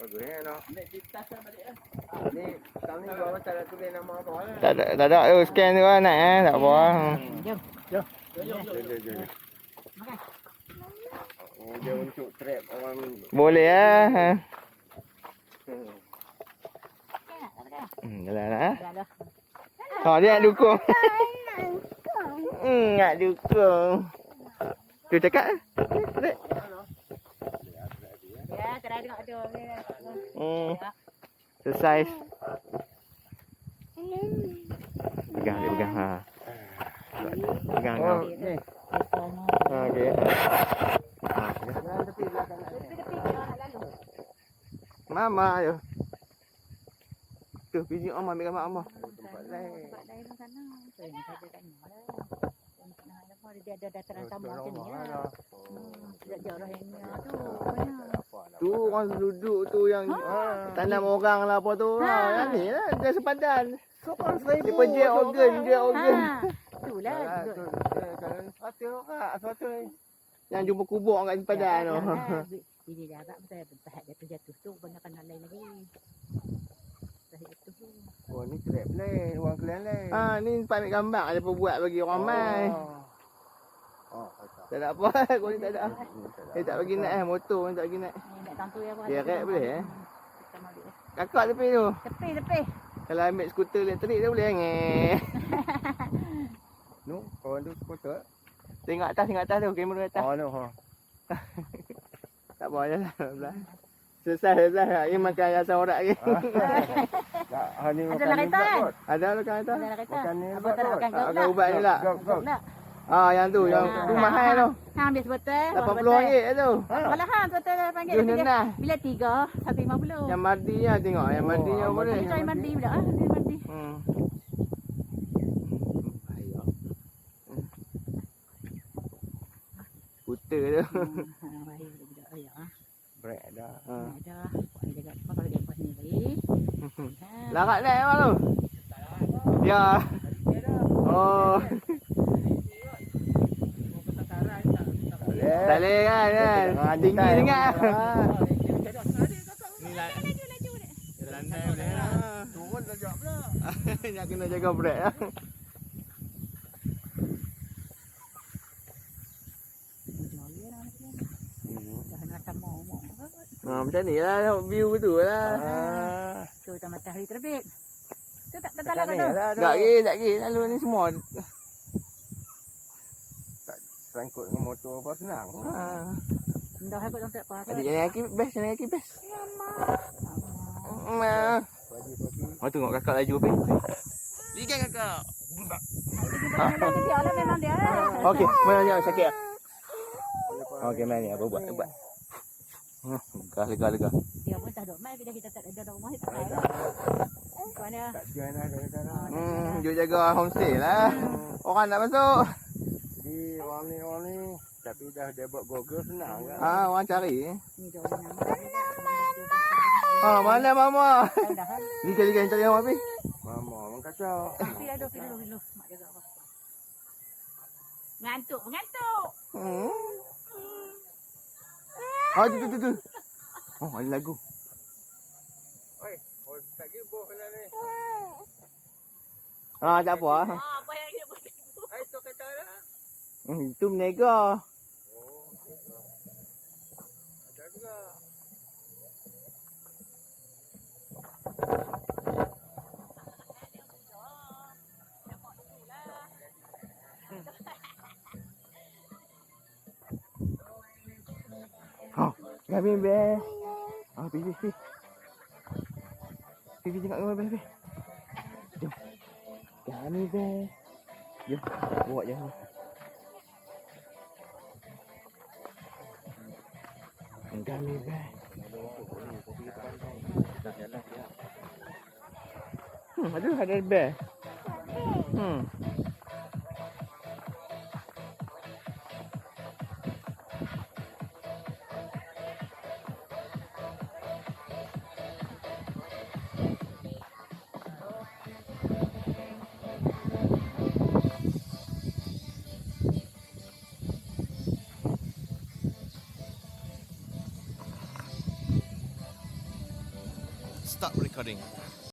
bagus ya no. Ni tahun ni bawa tak ada tulis nama apa lah. Tak ada tu scan tu lah naik tak apa. Jom. Jom. Makan. Oh, dia untuk trap orang. Boleh ah. Jalan lah. Dah. Ha dia nak dukung. Nak dukung. Tu cakap. Ya, try tengok tu. Selesai. Pegang dia pegang ha. Pegang ha. Ni. Ha okey. Mama yo. Tu biji Amma ambil gambar Amma. Tempat lain sana. Dia ada dataran sama macam ni lah. Tidak jauh rahimnya tu. Tu orang duduk tu yang tanam orang lah apa tu. Yang ni lah dia sepadan. Sopan saya. Dia pejek organ, dia organ. Itulah. Satu kak, satu ni. Yang jumpa kubur kat sepadan tu. Ini dah agak betul dia terjatuh tu banyakkan hal lain lagi. Oh ni trap lain, orang kalian lain. Ni tempat ambil gambar dia pun buat bagi orang mai. Tak ada apa, kau ni tak ada. Dia tak bagi naik motor ni tak bagi naik. Nak tantu ya apa? Dia rek boleh Kakak tepi tu. Tepi. Kalau ambil skuter elektrik dia boleh ngeh. Nu, kawan tu skuter. Tengok atas tu, kamera atas. Oh no ha. Tak apa jalan. Selesai. Ini makan rasa orang lagi. Tak, ni Ada lah kereta kan? Ada lah kereta. Ada lah kereta. Makan ni Apa tak nak makan kau Makan ubat ni lah. nak? Yang tu, yang tu mahal tu. Hang ambil sebotol. RM80 tu. Kalau hang sebotol panggil Jus nenah. bila 3, 150. Yang mardinya tengok, yang mardinya boleh. Cari mandi pula ah, dia mandi. Skuter tu. Baik budak ayah ah. Break dah. Ada. Buat jaga apa kalau dia pas ni baik. Larat naik apa tu? Ya. Oh. Tak boleh kan? Tinggi sangat. Landai boleh lah. Turun dah jawab pula. Nak kena jaga brek lah. Macam ni lah view betul lah. Tu tak matahari terbit. Tu tak talah tu. Tak lagi. Lalu ni semua. Sangkut dengan motor apa senang. Dah aku tak apa. Adik yang lagi best. Oh tengok kakak laju apa? Ligan kakak. Memang dia. Okey, mana ni sakit ah? Okey, mana ni apa buat? Lega. Dia pun tak dok mai bila kita tak ada rumah tak ada. Mana? Tak sekian dah kadang-kadang. Dia jaga homestay lah. Orang nak masuk. Jadi orang ni tapi dah dia buat Google senang kan. Orang cari. Ni dia orang. Mana mama? Ni kali cari mama api. Mama orang kacau. Dulu. Mak jaga apa? Mengantuk. Tu. Oh, ada lagu. Oi, tak gibuh kena ni. Tak apa. Apa yang dia buat? Ai tu kata dah. Itu menega. Ada juga. Kami be. Pergi. Pergi tengok kami be. Jom. Kami be. Jom. Bawa je. Kami be. Ada be. start recording.